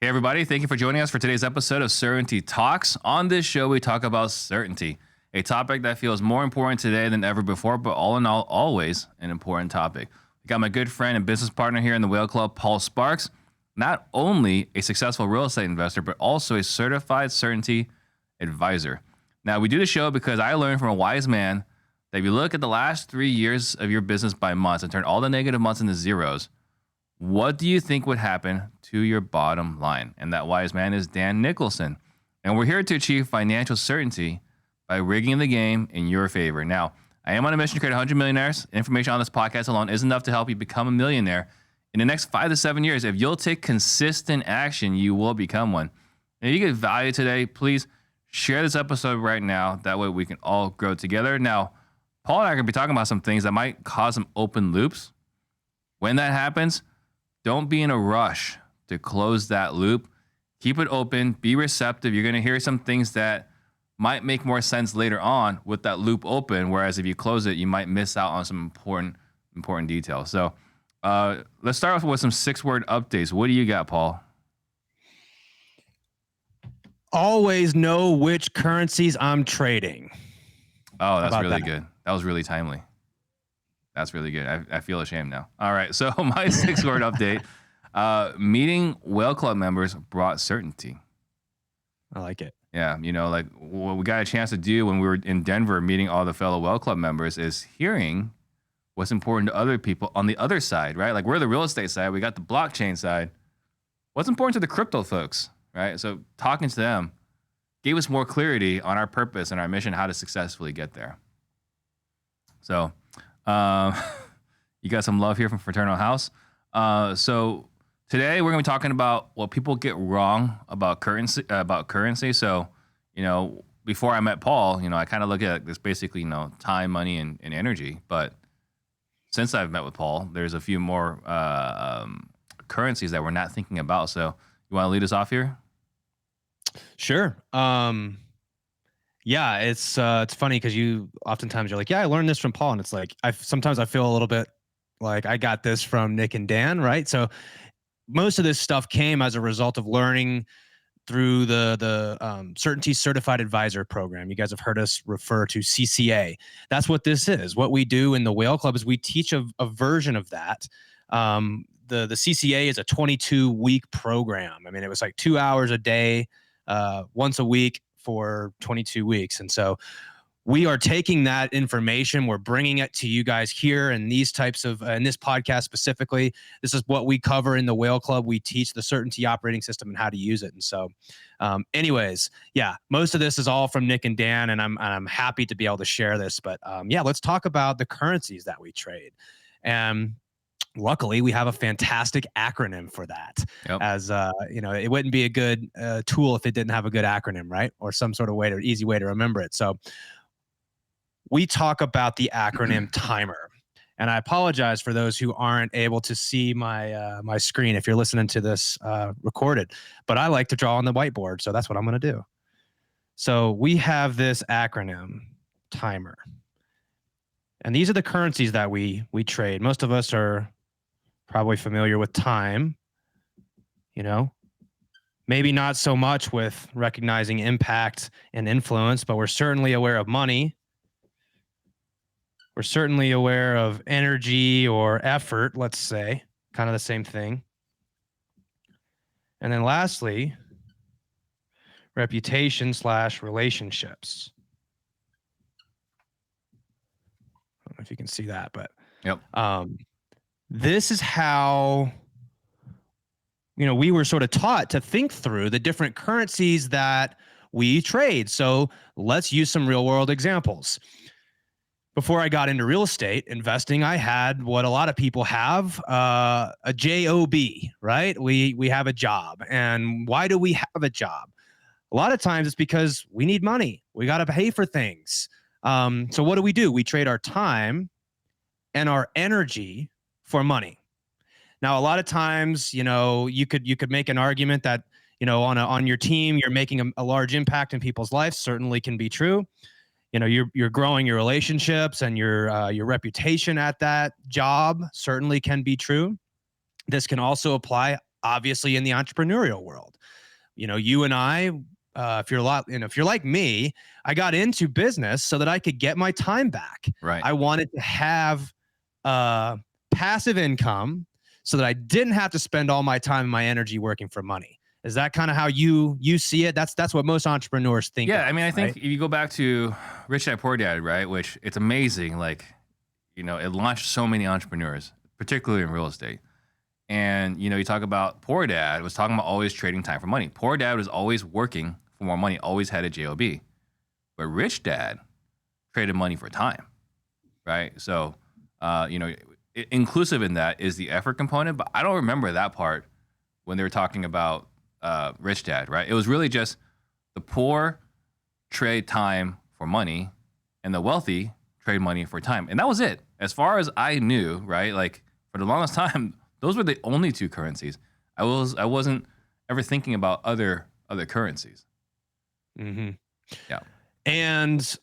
Hey, everybody. Thank you for joining us for today's episode of Certainty Talks. On this show, we talk about certainty, a topic that feels more important today than ever before, but all in all, always an important topic. We got my good friend and business partner here in the Whale Club, Paul Sparks, not only a successful real estate investor, but also a certified certainty advisor. Now, we do the show because I learned from a wise man that if you look at the last 3 years of your business by months and turn all the negative months into zeros, what do you think would happen to your bottom line? And that wise man is Dan Nicholson. And we're here to achieve financial certainty by rigging the game in your favor. Now, I am on a mission to create 100 millionaires. Information on this podcast alone is enough to help you become a millionaire in the next 5 to 7 years. If you'll take consistent action, you will become one. And if you get value today, please share this episode right now. That way we can all grow together. Now, Paul and I are going to be talking about some things that might cause some open loops. When that happens, don't be in a rush to close that loop. Keep it open. Be receptive. You're going to hear some things that might make more sense later on with that loop open, whereas if you close it, you might miss out on some important details. So let's start off with some 6-word updates. What do you got, Paul? Always know which currencies I'm trading. Oh, that's really good. That was really timely. That's really good. I feel ashamed now. All right. So my 6-word update, meeting Whale Club members brought certainty. I like it. Yeah. You know, like what we got a chance to do when we were in Denver meeting all the fellow Whale Club members is hearing what's important to other people on the other side, right? Like we're the real estate side. We got the blockchain side. What's important to the crypto folks, right? So talking to them gave us more clarity on our purpose and our mission, how to successfully get there. So, you got some love here from Fraternal House. So today we're going to be talking about what people get wrong about currency. So, you know, before I met Paul, you know, I kind of look at this basically, you know, time, money, and energy. But since I've met with Paul, there's a few more currencies that we're not thinking about. So you want to lead us off here? Sure. Yeah, it's funny because oftentimes you're like, yeah, I learned this from Paul, and it's like sometimes I feel a little bit like I got this from Nick and Dan, right? So most of this stuff came as a result of learning through the Certainty Certified Advisor program. You guys have heard us refer to CCA. That's what this is. What we do in the Whale Club is we teach a version of that. The CCA is a 22-week program. I mean, it was like 2 hours a day, once a week, for 22 weeks. And so we are taking that information, we're bringing it to you guys here in these types of, in this podcast specifically. This is what we cover in the Whale Club. We teach the Certainty operating system and how to use it. And so anyways, yeah, most of this is all from Nick and Dan, and I'm happy to be able to share this. But yeah, let's talk about the currencies that we trade. And luckily, we have a fantastic acronym for that. Yep. As you know, it wouldn't be a good tool if it didn't have a good acronym, right? Or some sort of easy way to remember it. So we talk about the acronym TIMER. And I apologize for those who aren't able to see my my screen if you're listening to this recorded. But I like to draw on the whiteboard, so that's what I'm going to do. So we have this acronym, TIMER. And these are the currencies that we trade. Most of us are probably familiar with time, you know, maybe not so much with recognizing impact and influence, but we're certainly aware of money. We're certainly aware of energy or effort, let's say, kind of the same thing. And then lastly, reputation/relationships. I don't know if you can see that, but yep. This is how, you know, we were sort of taught to think through the different currencies that we trade. So let's use some real world examples. Before I got into real estate investing, I had what a lot of people have, a job, right? We have a job. And why do we have a job? A lot of times it's because we need money. We got to pay for things. So what do? We trade our time and our energy for money. Now, a lot of times, you know, you could make an argument that, you know, on your team, you're making a large impact in people's lives. Certainly can be true. You know, you're growing your relationships and your reputation at that job. Certainly can be true. This can also apply obviously in the entrepreneurial world. You and I, if you're like me, I got into business so that I could get my time back. Right. I wanted to have passive income so that I didn't have to spend all my time and my energy working for money. Is that kind of how you see it? That's what most entrepreneurs think. Yeah, of, I mean, I think right? if you go back to Rich Dad Poor Dad, right, which it's amazing, like, it launched so many entrepreneurs, particularly in real estate. And, you talk about Poor Dad was talking about always trading time for money. Poor Dad was always working for more money, always had a job. But Rich Dad traded money for time, right? So, inclusive in that is the effort component, but I don't remember that part when they were talking about Rich Dad, right? It was really just the poor trade time for money and the wealthy trade money for time. And that was it. As far as I knew, right? Like for the longest time, those were the only two currencies. I wasn't ever thinking about other currencies. Mm-hmm. Yeah. And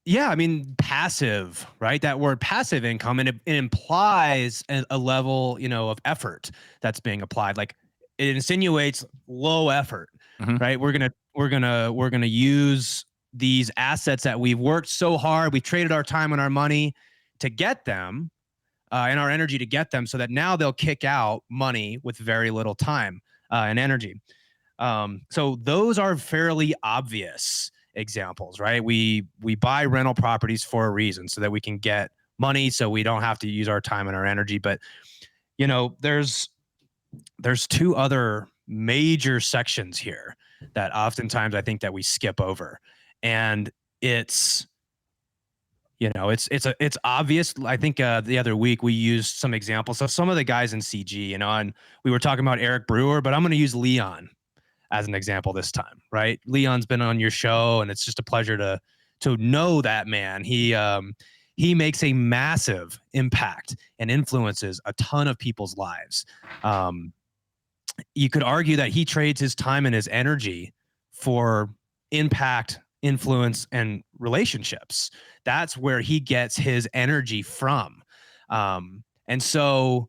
yeah, I mean, passive, right? That word passive income, and it implies a level, of effort that's being applied. Like it insinuates low effort, Mhm. right? We're gonna use these assets that we've worked so hard, we traded our time and our money to get them, and our energy to get them, so that now they'll kick out money with very little time and energy. So those are fairly obvious examples, right? We buy rental properties for a reason, so that we can get money, so we don't have to use our time and our energy. But there's two other major sections here that oftentimes I think that we skip over, and it's it's obvious. I think the other week we used some examples of some of the guys in CG, and we were talking about Eric Brewer, but I'm going to use Leon as an example this time, right? Leon's been on your show, and it's just a pleasure to know that man. He makes a massive impact and influences a ton of people's lives. You could argue that he trades his time and his energy for impact, influence, and relationships. That's where he gets his energy from. And so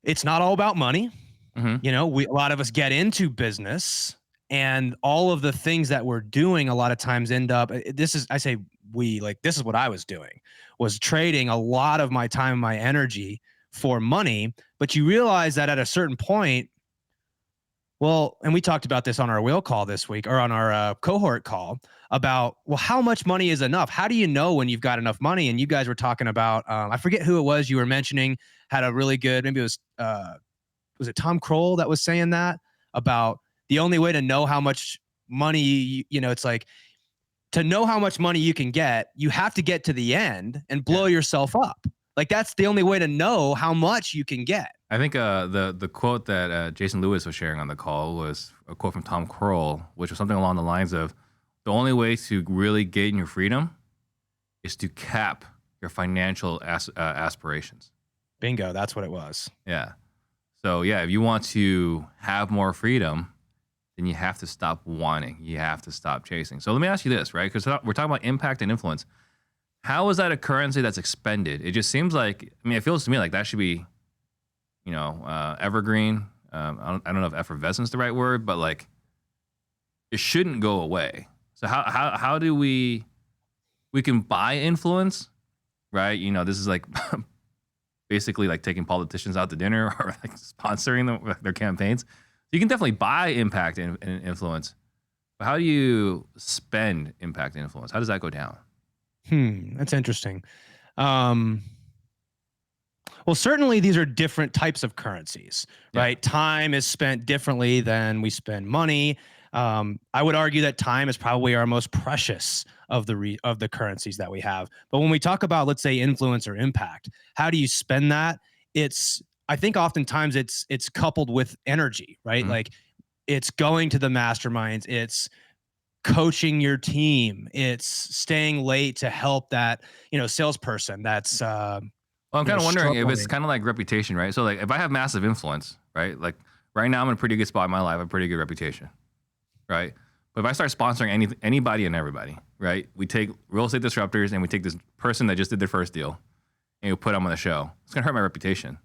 it's not all about money. Mhm. A lot of us get into business, and all of the things that we're doing a lot of times end up, I say we, like, this is what I was doing, was trading a lot of my time and my energy for money. But you realize that at a certain point, well, and we talked about this on our wheel call this week, or on our cohort call, about, well, how much money is enough? How do you know when you've got enough money? And you guys were talking about, I forget who it was you were mentioning, had a really good, maybe it was it Tom Kroll that was saying that, about the only way to know how much money, it's like, to know how much money you can get, you have to get to the end and blow yourself up. Like that's the only way to know how much you can get. I think the quote that Jason Lewis was sharing on the call was a quote from Tom Kroll, which was something along the lines of, the only way to really gain your freedom is to cap your financial aspirations. Bingo, that's what it was. Yeah. So yeah, if you want to have more freedom, then you have to stop wanting. You have to stop chasing. So let me ask you this, right? Because we're talking about impact and influence. How is that a currency that's expended? It just seems like, it feels to me like that should be, evergreen. I don't know if effervescence is the right word, but like it shouldn't go away. So how do we can buy influence, right? This is like basically like taking politicians out to dinner or like sponsoring them, their campaigns. You can definitely buy impact and influence, but how do you spend impact and influence? How does that go down? That's interesting. Well, certainly these are different types of currencies, right? Yeah. Time is spent differently than we spend money. I would argue that time is probably our most precious of the currencies that we have. But when we talk about, let's say, influence or impact, how do you spend that? I think oftentimes it's coupled with energy, right? Mhm. Like it's going to the masterminds, it's coaching your team, it's staying late to help that salesperson that's Well, I'm kind of wondering if it's struggling. kind of like reputation, right? So like if I have massive influence, right? Like right now I'm in a pretty good spot in my life, I have a pretty good reputation, right? But if I start sponsoring anybody and everybody, right? We take real estate disruptors and we take this person that just did their first deal and we put them on the show. It's gonna hurt my reputation.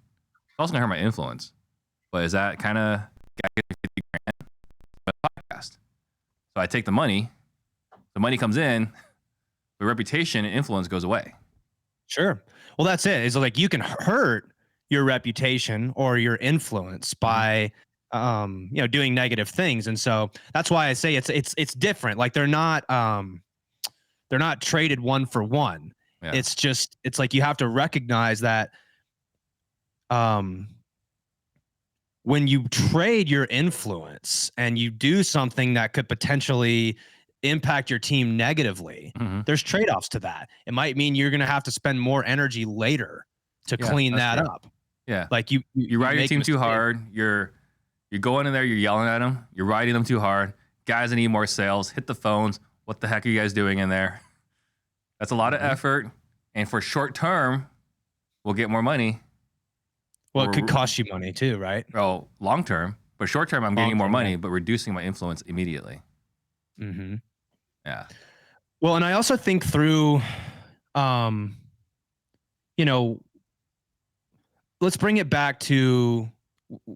It's also gonna hurt my influence, but is that kind of podcast? So I take the money comes in, the reputation and influence goes away. Sure. Well, that's it. It's like you can hurt your reputation or your influence by doing negative things. And so that's why I say it's different. Like they're not traded one for one. Yeah. It's like you have to recognize that when you trade your influence and you do something that could potentially impact your team negatively, there's trade-offs to that. It might mean you're going to have to spend more energy later to clean that up. Yeah. Like you ride your team too hard. You're going in there, you're yelling at them, you're riding them too hard. Guys that need more sales, hit the phones. What the heck are you guys doing in there? That's a lot of effort. And for short term, we'll get more money. Well, it could cost you money too, right? Oh, long term. But short term, I'm getting more money, but reducing my influence immediately. Mm-hmm. Yeah. Well, and I also think through, let's bring it back to,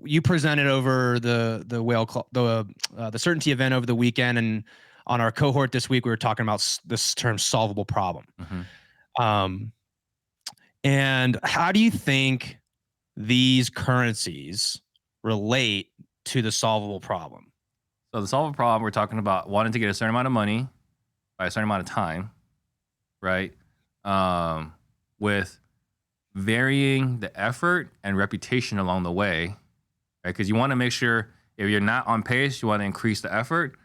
you presented over the whale club, the certainty event over the weekend, and on our cohort this week, we were talking about this term solvable problem. And how do you think these currencies relate to the solvable problem? So the solvable problem, we're talking about wanting to get a certain amount of money by a certain amount of time, right? With varying the effort and reputation along the way, right? Because you want to make sure if you're not on pace, you want to increase the effort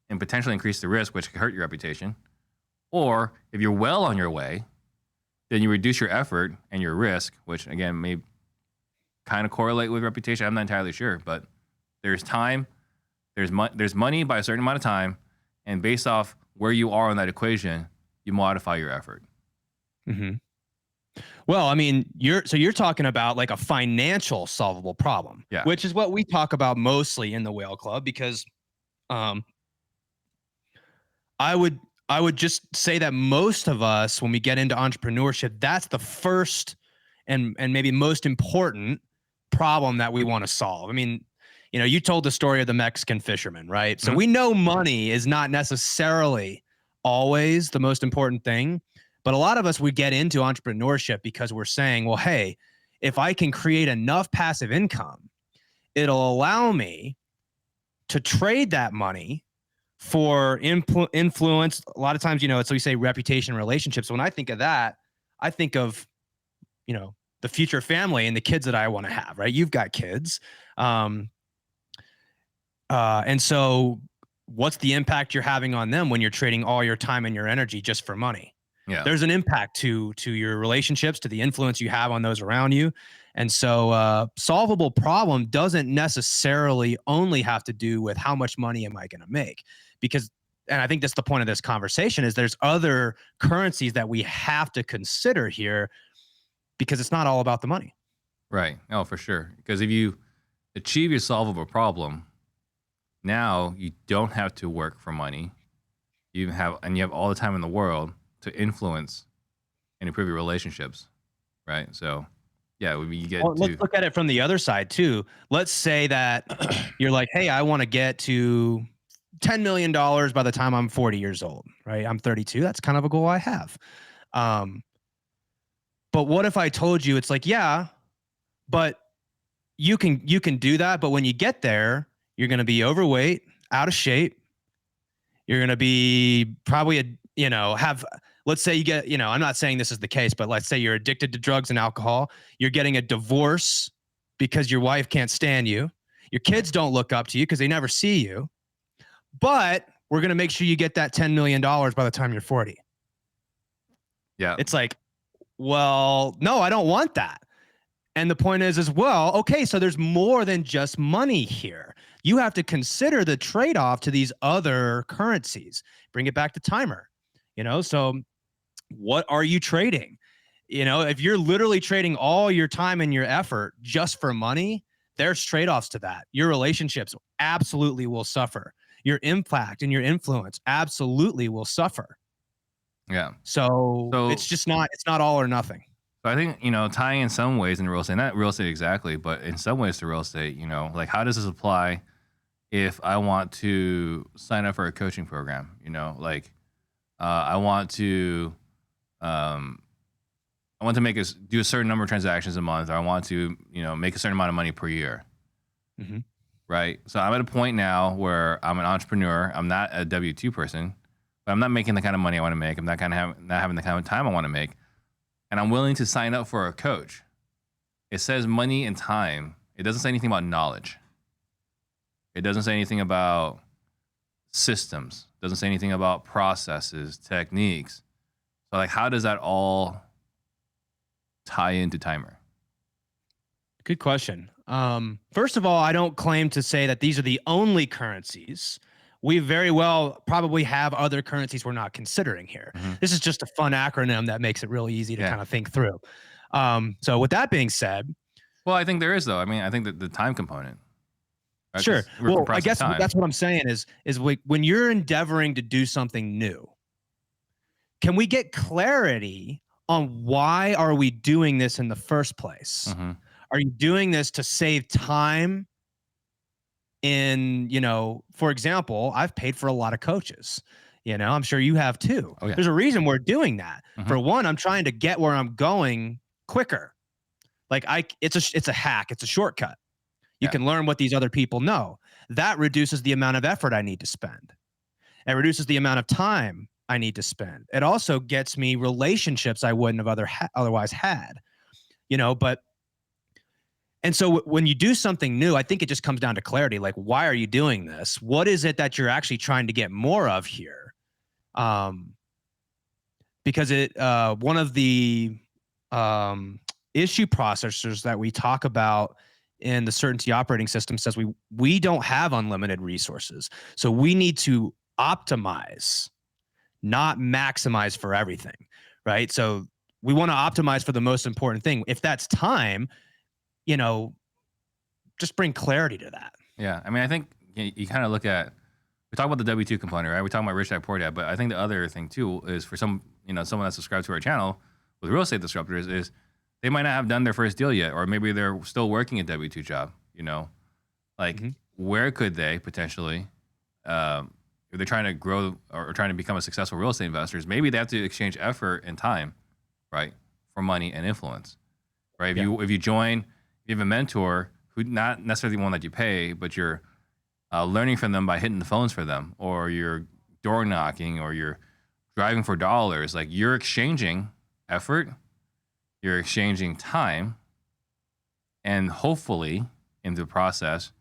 and potentially increase the risk, which could hurt your reputation. Or if you're well on your way, then you reduce your effort and your risk, which again may kind of correlate with reputation. I'm not entirely sure, but there's time, there's money by a certain amount of time, and based off where you are on that equation, you modify your effort. Well, I mean, you're talking about like a financial solvable problem, which is what we talk about mostly in the Whale Club, because I would just say that most of us, when we get into entrepreneurship, that's the first and maybe most important problem that we want to solve. I mean, you told the story of the Mexican fisherman, right? So we know money is not necessarily always the most important thing, but a lot of us, we get into entrepreneurship because we're saying, well, hey, if I can create enough passive income, it'll allow me to trade that money for influence. A lot of times, so we say reputation, relationships. So when I think of that, I think of, the future family and the kids that I want to have, right? You've got kids. And so what's the impact you're having on them when you're trading all your time and your energy just for money? Yeah. There's an impact to your relationships, to the influence you have on those around you. And so solvable problem doesn't necessarily only have to do with how much money am I going to make, because, and I think that's the point of this conversation, is there's other currencies that we have to consider here, because it's not all about the money. Right. Oh, for sure. Because if you achieve your solvable problem, now you don't have to work for money. You have all the time in the world to influence and improve your relationships, right? So, yeah, let's look at it from the other side too. Let's say that you're like, hey, I want to get to $10 million by the time I'm 40 years old, right? I'm 32. That's kind of a goal I have. But what if I told you, it's like, yeah, but you can do that. But when you get there, you're going to be overweight, out of shape. You're going to be probably let's say you get, I'm not saying this is the case, but let's say you're addicted to drugs and alcohol. You're getting a divorce because your wife can't stand you. Your kids don't look up to you because they never see you. But we're going to make sure you get that $10 million by the time you're 40. Yeah. It's like, well, no, I don't want that. And the point is well, okay, so there's more than just money here. You have to consider the trade-off to these other currencies. Bring it back to timer. So what are you trading? If you're literally trading all your time and your effort just for money, there's trade-offs to that. Your relationships absolutely will suffer. Your impact and your influence absolutely will suffer. Yeah. So it's not all or nothing. So I think, tying in some ways in real estate, not real estate exactly, but in some ways to real estate, like how does this apply if I want to sign up for a coaching program? Like I want to, um, do a certain number of transactions a month, or I want to, make a certain amount of money per year. Mm-hmm. Right. So I'm at a point now where I'm an entrepreneur. I'm not a W-2 person, but I'm not making the kind of money I want to make. I'm not not having the kind of time I want to make. And I'm willing to sign up for a coach. It says money and time. It doesn't say anything about knowledge. It doesn't say anything about systems. It doesn't say anything about processes, techniques. So like, how does that all tie into Timer? Good question. First of all, I don't claim to say that these are the only currencies. We very well probably have other currencies we're not considering here. Mm-hmm. This is just a fun acronym that makes it real easy to kind of think through. So with that being said, well, I think there is though. I mean, I think that the time component. Right? Sure. Well, I guess time. that's what I'm saying is when you're endeavoring to do something new, can we get clarity on why are we doing this in the first place? Mm-hmm. Are you doing this to save time? For example, I've paid for a lot of coaches. I'm sure you have too. Oh, yeah. There's a reason we're doing that. Mm-hmm. For one, I'm trying to get where I'm going quicker. Like it's a hack. It's a shortcut. You can learn what these other people know. That reduces the amount of effort I need to spend. It reduces the amount of time I need to spend. It also gets me relationships I wouldn't have otherwise had. And so when you do something new, I think it just comes down to clarity. Like, why are you doing this? What is it that you're actually trying to get more of here? Because one of the issue processors that we talk about in the Certainty operating system says we don't have unlimited resources. So we need to optimize, not maximize for everything, right? So we want to optimize for the most important thing. If that's time, just bring clarity to that. Yeah. I mean, I think you kind of look at, we talk about the W-2 component, right? We talk about Rich Dad Poor Dad, but I think the other thing too is for someone that subscribes to our channel with real estate disruptors is they might not have done their first deal yet, or maybe they're still working a W-2 job, like where could they potentially, if they're trying to grow or trying to become a successful real estate investors, maybe they have to exchange effort and time, right, for money and influence, right? If you join, you have a mentor who not necessarily one that you pay, but you're learning from them by hitting the phones for them, or you're door knocking, or you're driving for dollars. Like you're exchanging effort, you're exchanging time, and hopefully in the process,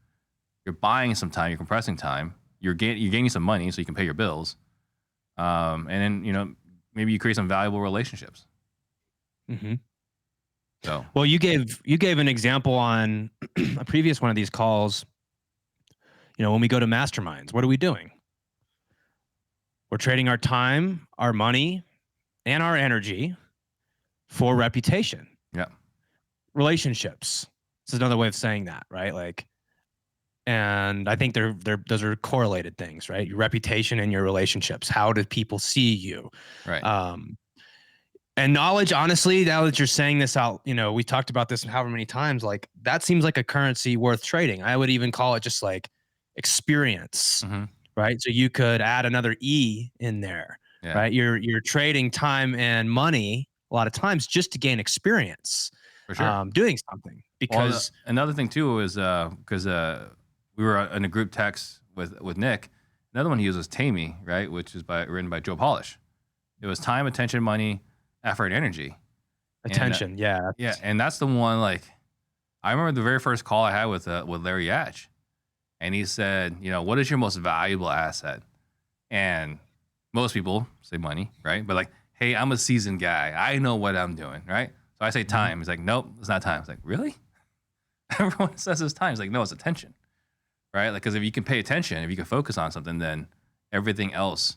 you're buying some time, you're compressing time, you're gaining some money so you can pay your bills, and then maybe you create some valuable relationships. Mm-hmm. So, well, you gave an example on a previous one of these calls. When we go to masterminds, what are we doing? We're trading our time, our money, and our energy for reputation. Yeah. Relationships. This is another way of saying that, right? And I think those are correlated things, right? Your reputation and your relationships. How do people see you? Right. And knowledge, honestly, now that you're saying this out, we talked about this however many times, like that seems like a currency worth trading. I would even call it just like experience, right? So you could add another E in there, right? You're trading time and money a lot of times just to gain experience, for sure, doing something. Because another thing too is because we were in a group text with Nick. Another one he uses Tammy, right, which is written by Joe Polish. It was time, attention, money, effort, energy. Attention, and, yeah, and that's the one. Like, I remember the very first call I had with Larry Yatch, and he said, what is your most valuable asset? And most people say money, right? But like, hey, I'm a seasoned guy. I know what I'm doing, right? So I say time. He's like, nope, it's not time. It's like, really? Everyone says it's time. It's like, no, it's attention, right? Like, because if you can pay attention, if you can focus on something, then everything else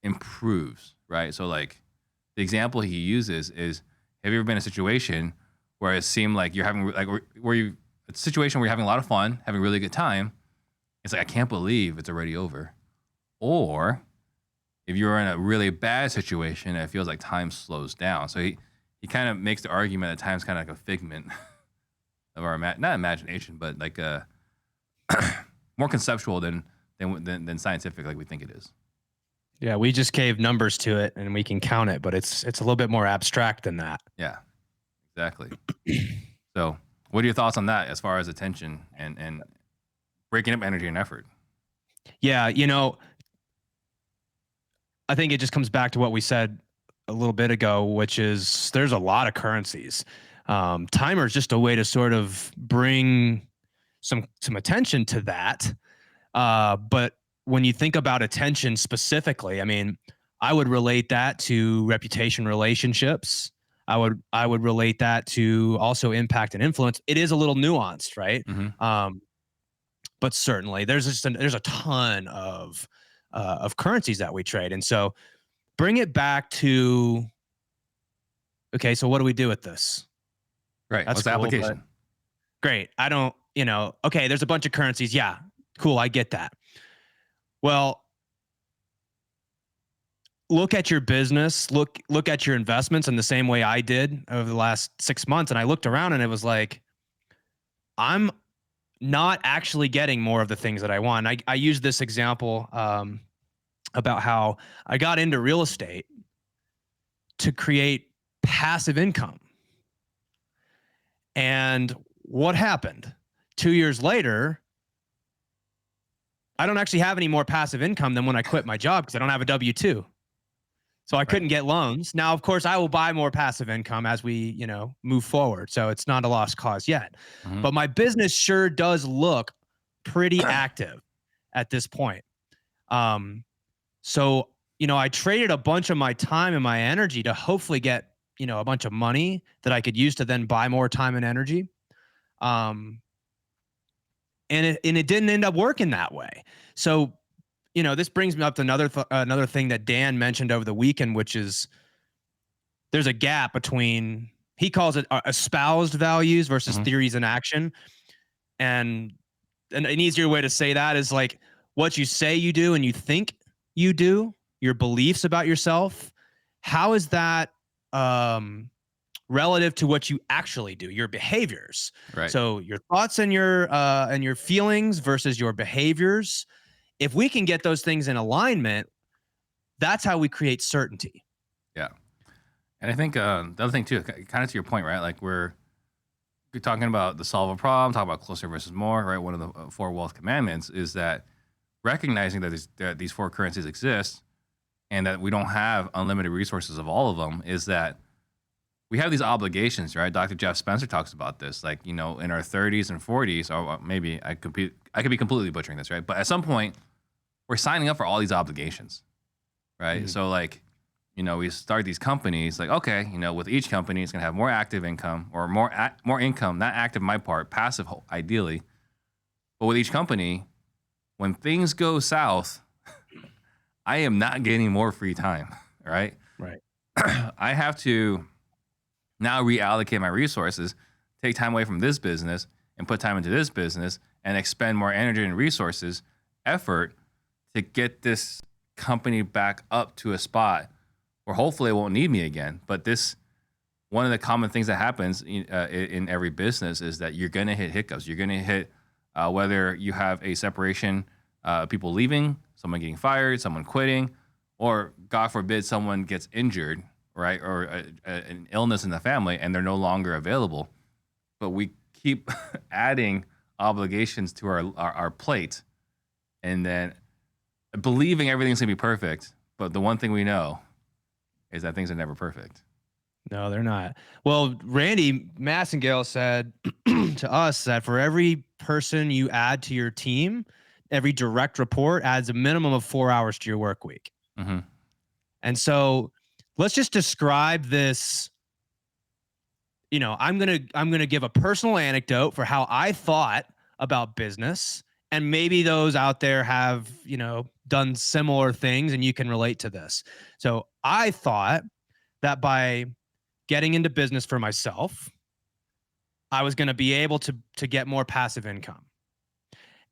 improves, right? So like the example he uses is, have you ever been in a situation where it seemed like you're having like it's a situation where you're having a lot of fun, having a really good time. It's like, I can't believe it's already over. Or if you're in a really bad situation, it feels like time slows down. So he kind of makes the argument that time's kind of like a figment of our not imagination, but like more conceptual than scientific, like we think it is. Yeah, we just gave numbers to it and we can count it, but it's a little bit more abstract than that. Yeah, exactly. So, what are your thoughts on that as far as attention and breaking up energy and effort? Yeah, I think it just comes back to what we said a little bit ago, which is there's a lot of currencies. Timer is just a way to sort of bring some attention to that. But when you think about attention specifically, I mean, I would relate that to reputation relationships. I would relate that to also impact and influence. It is a little nuanced, right? Mm-hmm. But certainly there's a ton of currencies that we trade, and so bring it back to, okay, so what do we do with this? Right. That's What's the cool, but application? great. I don't, okay, there's a bunch of currencies. Yeah, cool. I get that. Well, look at your business, look at your investments in the same way I did over the last 6 months. And I looked around and it was like, I'm not actually getting more of the things that I want. I used this example about how I got into real estate to create passive income. And what happened? 2 years later, I don't actually have any more passive income than when I quit my job because I don't have a W-2. So I couldn't get loans. Now, of course, I will buy more passive income as we, move forward. So it's not a lost cause yet. Mm-hmm. But my business sure does look pretty active at this point. So, I traded a bunch of my time and my energy to hopefully get, a bunch of money that I could use to then buy more time and energy. And it didn't end up working that way. So, this brings me up to another thing that Dan mentioned over the weekend, which is there's a gap between, he calls it espoused values versus theories in action. And an easier way to say that is like what you say you do and you think you do, your beliefs about yourself. How is that relative to what you actually do, your behaviors? Right. So your thoughts and your feelings versus your behaviors. If we can get those things in alignment, that's how we create certainty. Yeah. And I think the other thing too, kind of to your point, right? Like we're talking about the solve a problem, talk about closer versus more, right? One of the four wealth commandments is that recognizing that these four currencies exist and that we don't have unlimited resources of all of them is that we have these obligations, right? Dr. Jeff Spencer talks about this, like, in our 30s and 40s, or maybe I could be completely butchering this, right? But at some point, we're signing up for all these obligations, right? Mm-hmm. So like, we start these companies, like, okay, with each company, it's gonna have more active income or more income, not active my part, passive ideally. But with each company, when things go south, I am not getting more free time, right? Right. I have to now reallocate my resources, take time away from this business and put time into this business and expend more energy and resources, effort to get this company back up to a spot where hopefully it won't need me again. But one of the common things that happens in every business is that you're going to hit hiccups. You're going to hit whether you have a separation, people leaving, someone getting fired, someone quitting, or God forbid someone gets injured, right? Or an illness in the family and they're no longer available. But we keep adding obligations to our plate and then believing everything's going to be perfect. But the one thing we know is that things are never perfect. No, they're not. Well, Randy Massengale said to us that for every person you add to your team, every direct report adds a minimum of 4 hours to your work week. Mm-hmm. And so let's just describe this. I'm gonna give a personal anecdote for how I thought about business, and maybe those out there have done similar things, and you can relate to this. So I thought that by getting into business for myself, I was going to be able to get more passive income.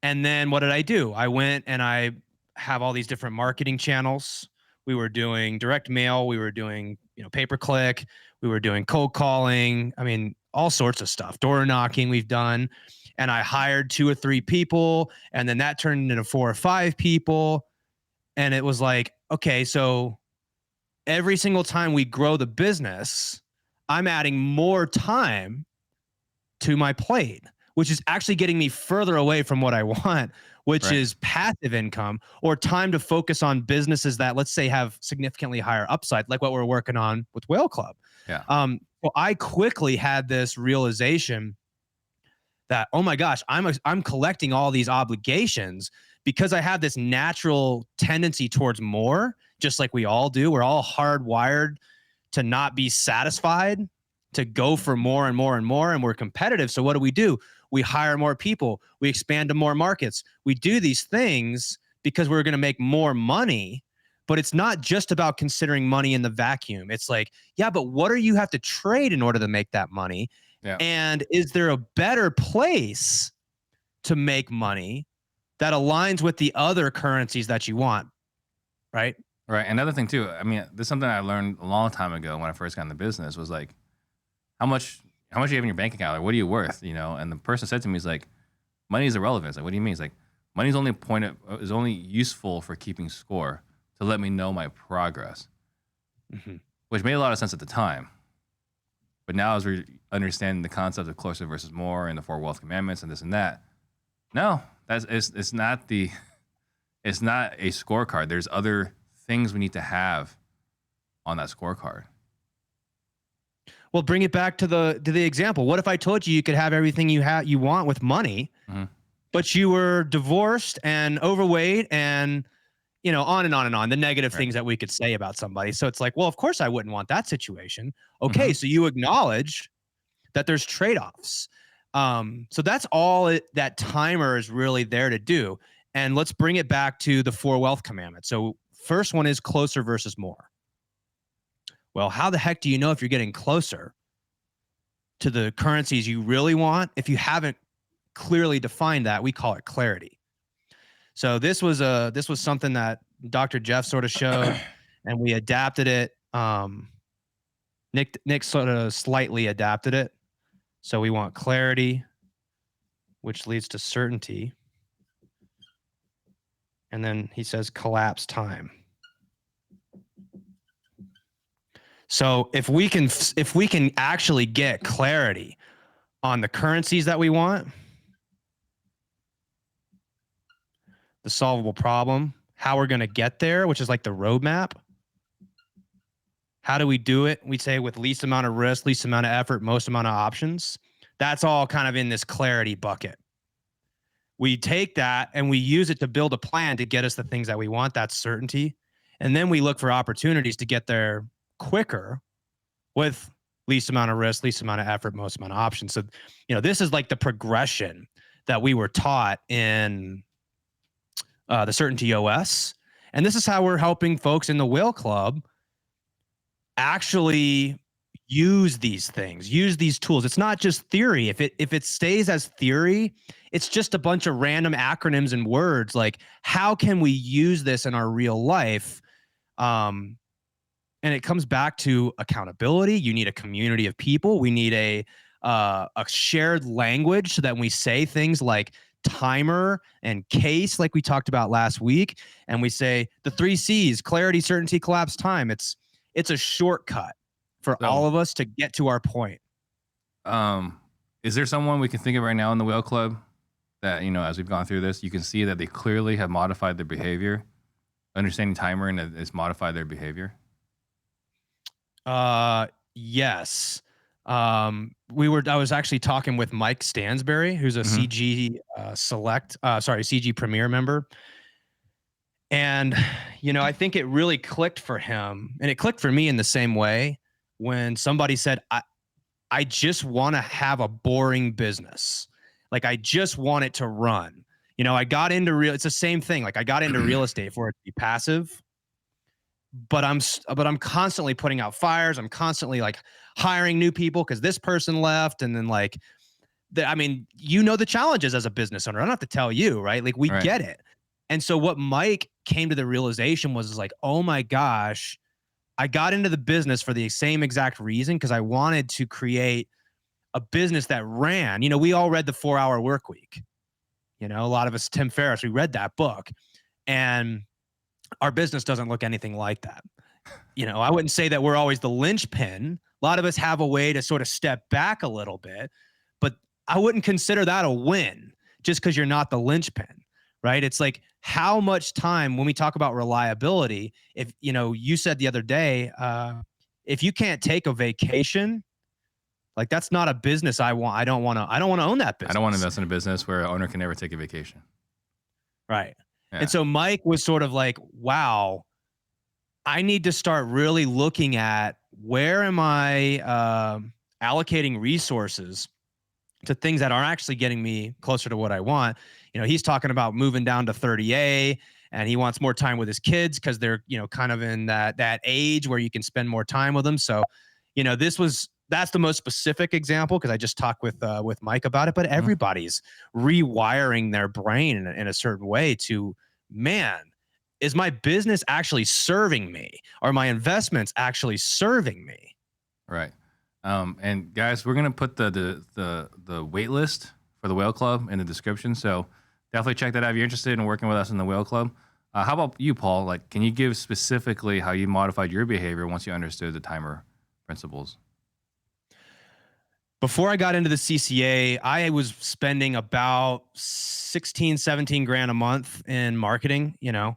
And then what did I do? I went and I have all these different marketing channels we were doing direct mail, we were doing, pay-per-click, we were doing cold calling. I mean, all sorts of stuff. Door knocking we've done. And I hired 2 or 3 people, and then that turned into 4 or 5 people. And it was like, okay, so every single time we grow the business, I'm adding more time to my plate, which is actually getting me further away from what I want, which Right. is passive income or time to focus on businesses that, let's say, have significantly higher upside, like what we're working on with Whale Club. Yeah. Well, I quickly had this realization that, oh my gosh, I'm collecting all these obligations because I have this natural tendency towards more, just like we all do. We're all hardwired to not be satisfied, to go for more and more and more, and we're competitive. So what do? We hire more people, we expand to more markets. We do these things because we're going to make more money, but it's not just about considering money in the vacuum. It's like, yeah, but what do you have to trade in order to make that money? Yeah. And is there a better place to make money that aligns with the other currencies that you want? Right. Right. Another thing too, I mean, this is something I learned a long time ago when I first got into business was like, how much do you have in your bank account? Like, what are you worth? And the person said to me, he's like, money is irrelevant. It's like, what do you mean? He's like, money's only is only useful for keeping score to let me know my progress, which made a lot of sense at the time. But now as we're understanding the concept of closer versus more and the 4 wealth commandments and this and that, no, it's not it's not a scorecard. There's other things we need to have on that scorecard. Well, bring it back to the example. What if I told you could have everything you want with money, but you were divorced and overweight and on and on and on, the negative things that we could say about somebody. So it's like, well, of course I wouldn't want that situation. Okay, so you acknowledge that there's trade-offs. So that's all that timer is really there to do. And let's bring it back to the 4 wealth commandments. So first one is closer versus more. Well, how the heck do you know if you're getting closer to the currencies you really want? If you haven't clearly defined that, we call it clarity. So this was something that Dr. Jeff sort of showed, and we adapted it. Nick sort of slightly adapted it. So we want clarity, which leads to certainty. And then he says collapse time. So if we can actually get clarity on the currencies that we want, the solvable problem, how we're going to get there, which is like the roadmap. How do we do it? We say with least amount of risk, least amount of effort, most amount of options. That's all kind of in this clarity bucket. We take that and we use it to build a plan to get us the things that we want. That's certainty. And then we look for opportunities to get there quicker with least amount of risk, least amount of effort, most amount of options. So, this is like the progression that we were taught in the Certainty OS. And this is how we're helping folks in the Whale Club actually use these things, use these tools. It's not just theory. If it stays as theory, it's just a bunch of random acronyms and words. Like, how can we use this in our real life? And it comes back to accountability. You need a community of people. We need a shared language so that when we say things like timer and case, like we talked about last week, and we say the 3 C's: clarity, certainty, collapse, time. It's a shortcut for all of us to get to our point. Is there someone we can think of right now in the Whale Club that, as we've gone through this, you can see that they clearly have modified their behavior, understanding timer, and it's modified their behavior? Yes. I was actually talking with Mike Stansberry, who's a CG CG Premier member. And, I think it really clicked for him, and it clicked for me in the same way when somebody said, I just want to have a boring business. Like, I just want it to run. I got into it's the same thing. Like, I got into real estate for it to be passive, but I'm constantly putting out fires. I'm constantly like hiring new people because this person left. And then the challenges as a business owner. I don't have to tell you, right? Like, we get it. And so what Mike came to the realization was like, oh my gosh, I got into the business for the same exact reason, because I wanted to create a business that ran. We all read the 4-Hour Work Week. A lot of us, Tim Ferriss, we read that book, and our business doesn't look anything like that. I wouldn't say that we're always the linchpin. A lot of us have a way to sort of step back a little bit, but I wouldn't consider that a win just because you're not the linchpin, right? It's like, how much time, when we talk about reliability, if, you said the other day, if you can't take a vacation, like, that's not a business I want. I don't want to own that business. I don't want to invest in a business where an owner can never take a vacation. Right. Yeah. And so Mike was sort of like, wow, I need to start really looking at where am I allocating resources to things that are actually getting me closer to what I want. He's talking about moving down to 30A, and he wants more time with his kids because they're, kind of in that age where you can spend more time with them. So, that's the most specific example, because I just talked with Mike about it, but everybody's rewiring their brain in a certain way to, man, is my business actually serving me? Are my investments actually serving me? Right. And guys, we're gonna put the wait list for the Whale Club in the description. So definitely check that out if you're interested in working with us in the Whale Club. How about you, Paul? Like, can you give specifically how you modified your behavior once you understood the timer principles? Before I got into the CCA, I was spending about 16, 17 grand a month in marketing, a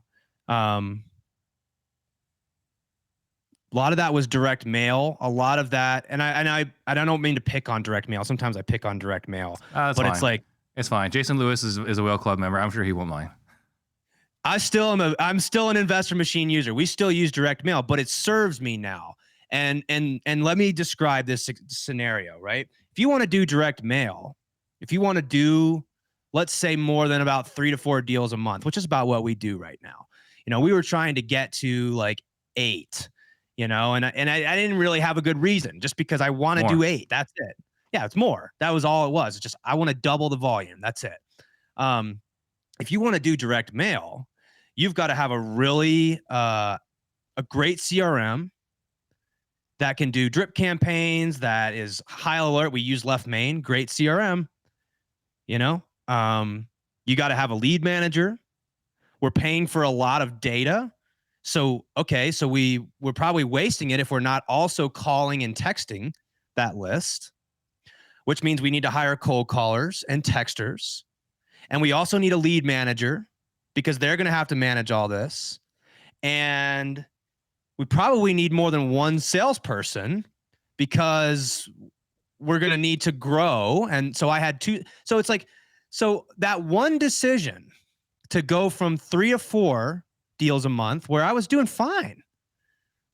lot of that was direct mail. A lot of that, and I don't mean to pick on direct mail. Sometimes I pick on direct mail, But fine. It's like, it's fine. Jason Lewis is a Whale Club member. I'm sure he won't mind. I'm still an Investor Machine user. We still use direct mail, but it serves me now. And let me describe this scenario, right? If you want to do direct mail, if you want to do, let's say, more than about 3 to 4 deals a month, which is about what we do right now. We were trying to get to like 8, and I didn't really have a good reason, just because I want to do 8. That's it. Yeah, it's more. That was all it was. It's just, I want to double the volume. That's it. If you want to do direct mail, you've got to have a really a great CRM that can do drip campaigns, that is high alert. We use Left Main, great CRM. You got to have a lead manager. We're paying for a lot of data. So we're probably wasting it if we're not also calling and texting that list, which means we need to hire cold callers and texters. And we also need a lead manager, because they're going to have to manage all this. And we probably need more than one salesperson, because we're going to need to grow. And so I had 2. So it's like, so that one decision to go from 3 to 4 deals a month, where I was doing fine.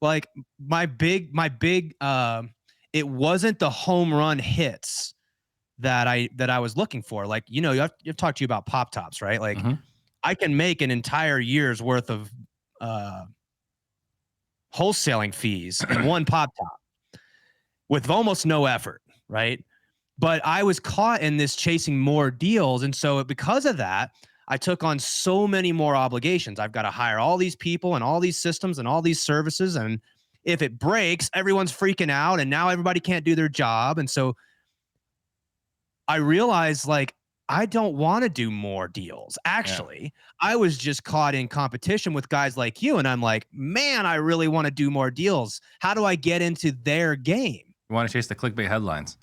Like, my big, it wasn't the home run hits that I was looking for. Like, I've talked to you about pop tops, right? Like, I can make an entire year's worth of wholesaling fees in one pop top with almost no effort, right? But I was caught in this chasing more deals. And so because of that, I took on so many more obligations. I've got to hire all these people and all these systems and all these services. And if it breaks, everyone's freaking out, and now everybody can't do their job. And so I realized, like, I don't want to do more deals. Actually, I was just caught in competition with guys like you. And I'm like, man, I really want to do more deals. How do I get into their game? You want to chase the clickbait headlines,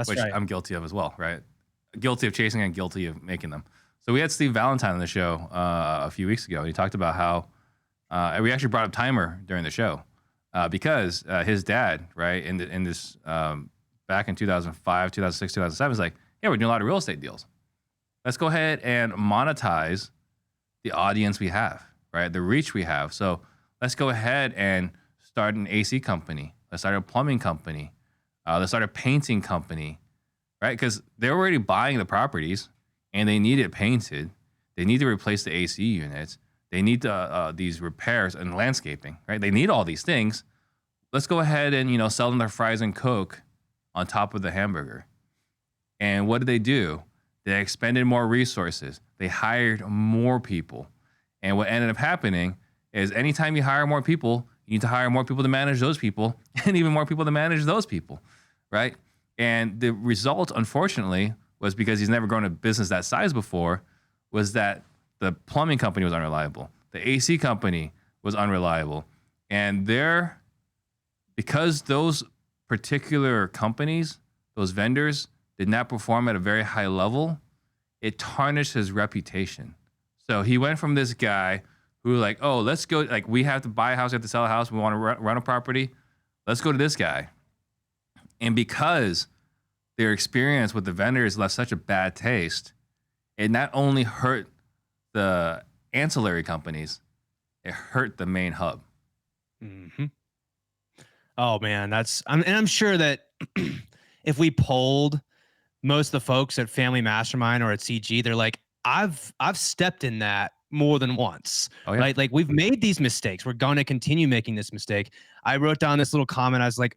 which right. I'm guilty of as well, right? Guilty of chasing and guilty of making them. So we had Steve Valentine on the show a few weeks ago. He talked about how we actually brought up timer during the show because his dad, right, in this back in 2005, 2006, 2007, is like, yeah, we're doing a lot of real estate deals. Let's go ahead and monetize the audience we have, right? The reach we have. So let's go ahead and start an AC company. Let's start a plumbing company. Let's start a painting company, right? Because they're already buying the properties and they need it painted. They need to replace the AC units. They need these repairs and landscaping, right? They need all these things. Let's go ahead and, sell them their fries and Coke on top of the hamburger. And what did they do? They expended more resources. they hired more people. And what ended up happening is anytime you hire more people, you need to hire more people to manage those people and even more people to manage those people, right? And the result, unfortunately, was because he's never grown a business that size before, was that the plumbing company was unreliable. The AC company was unreliable. And because those particular companies, those vendors, did not perform at a very high level, it tarnished his reputation. So he went from this guy who like, oh, let's go, like we have to buy a house, we have to sell a house, we want to run a property, let's go to this guy. And because their experience with the vendors left such a bad taste, it not only hurt the ancillary companies, it hurt the main hub. Mm-hmm. Oh man, I'm sure that if we polled most of the folks at Family Mastermind or at CG, they're like, I've stepped in that more than once, Oh, yeah. right? Like we've made these mistakes. We're going to continue making this mistake. I wrote down this little comment. I was like,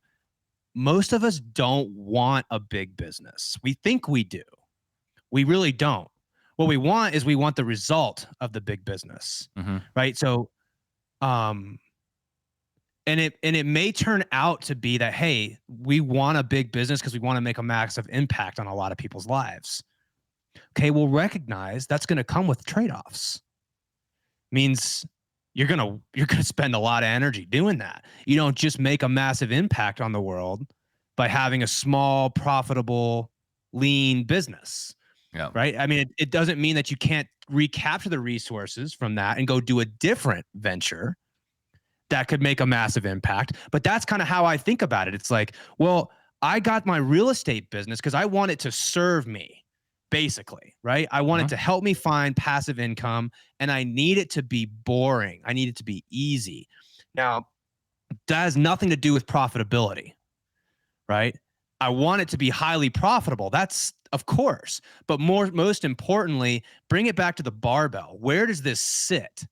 most of us don't want a big business. We think we do. We really don't. What we want is we want the result of the big business, right? So, and it may turn out to be that, hey, we want a big business because we want to make a massive impact on a lot of people's lives. Okay, we'll recognize that's going to come with trade-offs. Means you're gonna spend a lot of energy doing that. You don't just make a massive impact on the world by having a small, profitable, lean business. Yeah. Right. I mean, it doesn't mean that you can't recapture the resources from that and go do a different venture that could make a massive impact. But that's kind of how I think about it. It's like, well, I got my real estate business because I want it to serve me, basically, right? I want it to help me find passive income, and I need it to be boring. I need it to be easy. Now, that has nothing to do with profitability, right? I want it to be highly profitable. That's, of course, but most importantly, bring it back to the barbell. Where does this sit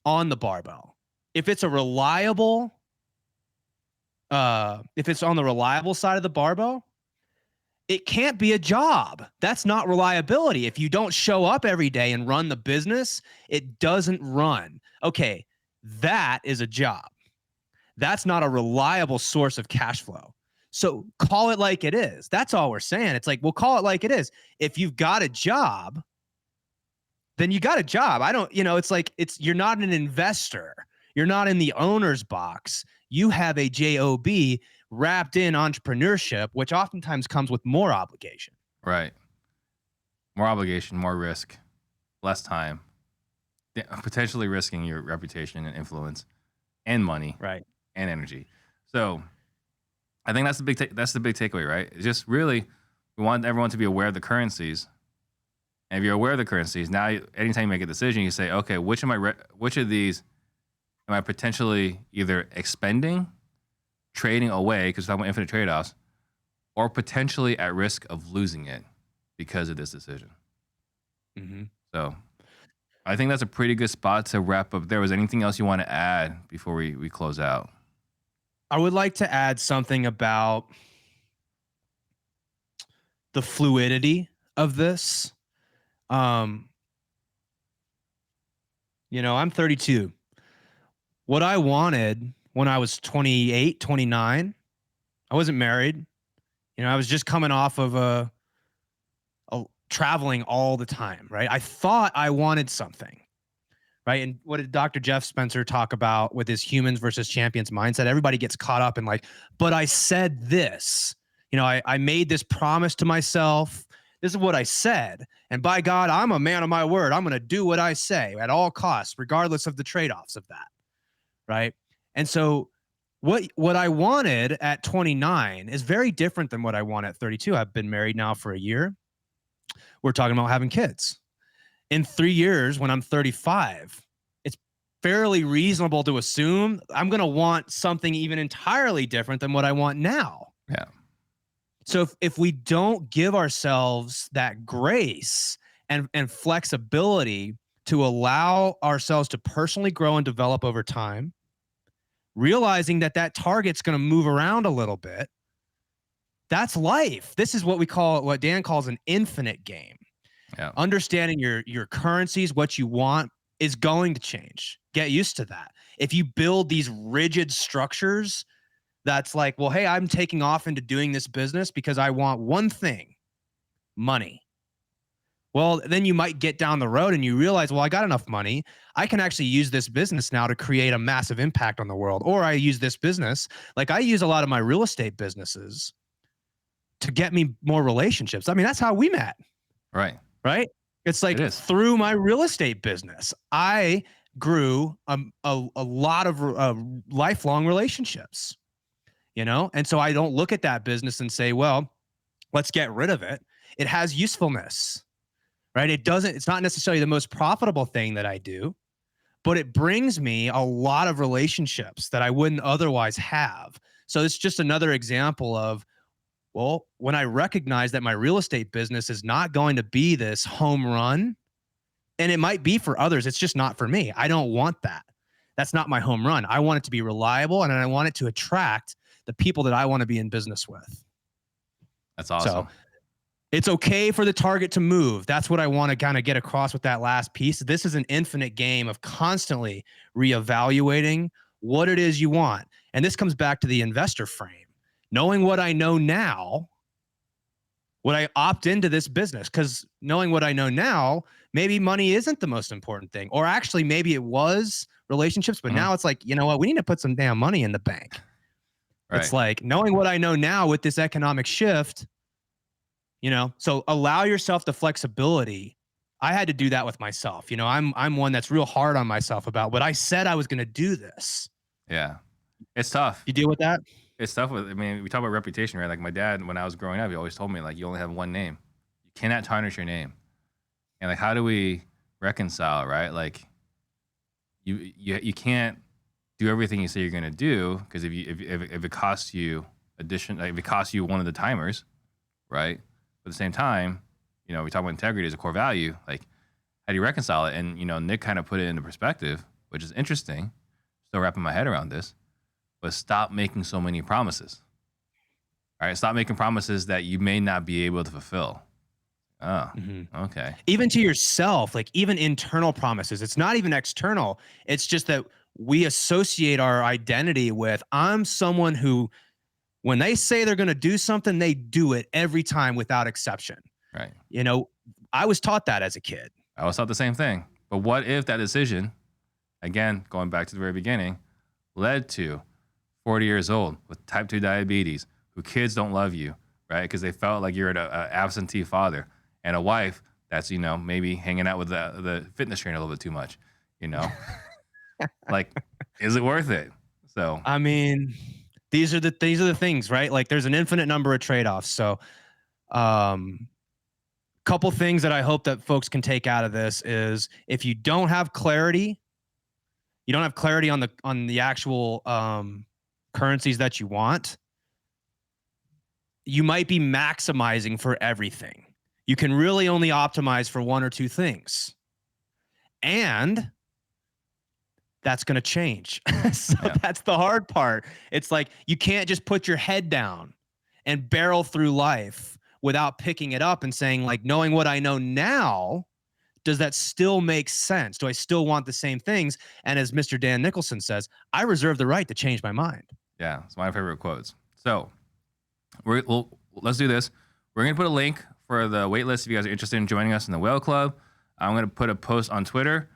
on the barbell? If it's a reliable, if it's on the reliable side of the barbell, it can't be a job. That's not reliability. If you don't show up every day and run the business, it doesn't run. Okay, that is a job. That's not a reliable source of cash flow. So call it like it is. That's all we're saying. It's like, we'll call it like it is. If you've got a job, then you got a job. It's like, you're not an investor. You're not in the owner's box. You have a job wrapped in entrepreneurship, which oftentimes comes with more obligation. Right. More obligation, more risk, less time, potentially risking your reputation and influence and money, right, and energy. So I think that's the big takeaway, right? It's just really, we want everyone to be aware of the currencies. And if you're aware of the currencies, now anytime you make a decision, you say, okay, which of these am I potentially either expending, trading away, because we're talking about infinite trade-offs, or potentially at risk of losing it because of this decision. So I think that's a pretty good spot to wrap up. If there was anything else you want to add before we close out? I would like to add something about the fluidity of this. I'm 32. What I wanted when I was 28, 29, I wasn't married. I was just coming off of a traveling all the time, right? I thought I wanted something, right? And what did Dr. Jeff Spencer talk about with his humans versus champions mindset? Everybody gets caught up in like, but I said this. I made this promise to myself. This is what I said. And by God, I'm a man of my word. I'm going to do what I say at all costs, regardless of the trade-offs of that, right? And so what I wanted at 29 is very different than what I want at 32. I've been married now for a year. We're talking about having kids. In 3 years, when I'm 35, it's fairly reasonable to assume I'm going to want something even entirely different than what I want now. Yeah. So if we don't give ourselves that grace and flexibility to allow ourselves to personally grow and develop over time, realizing that target's going to move around a little bit, that's life. This is what Dan calls an infinite game. Yeah. Understanding your currencies, what you want, is going to change. Get used to that. If you build these rigid structures, that's like, well, hey, I'm taking off into doing this business because I want one thing, money. Well, then you might get down the road and you realize, well, I got enough money. I can actually use this business now to create a massive impact on the world. Or I use this business, like I use a lot of my real estate businesses to get me more relationships. I mean, that's how we met, Right. right? It's It like is. through my real estate business, I grew a lot of lifelong relationships, And so I don't look at that business and say, well, let's get rid of it. It has usefulness, right? It's not necessarily the most profitable thing that I do, but it brings me a lot of relationships that I wouldn't otherwise have. So it's just another example of, well, when I recognize that my real estate business is not going to be this home run, and it might be for others, it's just not for me. I don't want that. That's not my home run. I want it to be reliable, and I want it to attract the people that I want to be in business with. That's awesome. So it's okay for the target to move. That's what I want to kind of get across with that last piece. This is an infinite game of constantly reevaluating what it is you want. And this comes back to the investor frame. Knowing what I know now, would I opt into this business? Because knowing what I know now, maybe money isn't the most important thing. Or actually, maybe it was relationships, but now it's like, you know what? We need to put some damn money in the bank. Right. It's like knowing what I know now with this economic shift, so allow yourself the flexibility. I had to do that with myself. I'm one that's real hard on myself about what I said I was going to do this. Yeah. It's tough. You deal with that? It's tough we talk about reputation, right? Like my dad, when I was growing up, he always told me, like, you only have one name. You cannot tarnish your name. And like, how do we reconcile, right? Like you can't do everything you say you're going to do, because if it costs you if it costs you one of the timers, right? But at the same time, we talk about integrity as a core value. Like, how do you reconcile it? And, Nick kind of put it into perspective, which is interesting. Still wrapping my head around this. But stop making so many promises. All right? Stop making promises that you may not be able to fulfill. Oh, okay. Even to yourself, like even internal promises. It's not even external. It's just that we associate our identity with, I'm someone who, when they say they're going to do something, they do it every time without exception. Right. I was taught that as a kid. I was taught the same thing. But what if that decision, again, going back to the very beginning, led to 40 years old with type 2 diabetes, who kids don't love you, right? Because they felt like you're an absentee father, and a wife that's, maybe hanging out with the fitness trainer a little bit too much, Like, is it worth it? So, I mean, these are the things, right? Like there's an infinite number of trade-offs. So, couple things that I hope that folks can take out of this is, if you don't have clarity, on the actual currencies that you want, you might be maximizing for everything. You can really only optimize for one or two things. And that's going to change. That's the hard part. It's like, you can't just put your head down and barrel through life without picking it up and saying, like, knowing what I know now, does that still make sense? Do I still want the same things? And as Mr. Dan Nicholson says, I reserve the right to change my mind. Yeah, it's my favorite quotes. So let's do this. We're going to put a link for the wait list if you guys are interested in joining us in the Whale Club. I'm going to put a post on Twitter.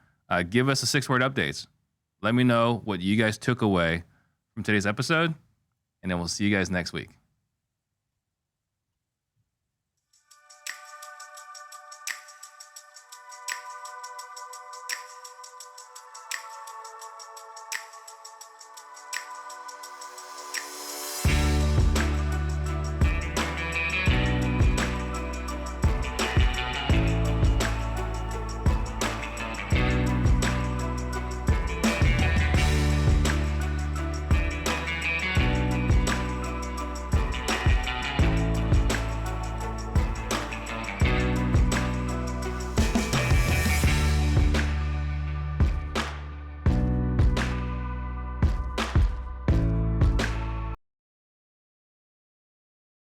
Give us a 6-word updates. Let me know what you guys took away from today's episode, and then we'll see you guys next week.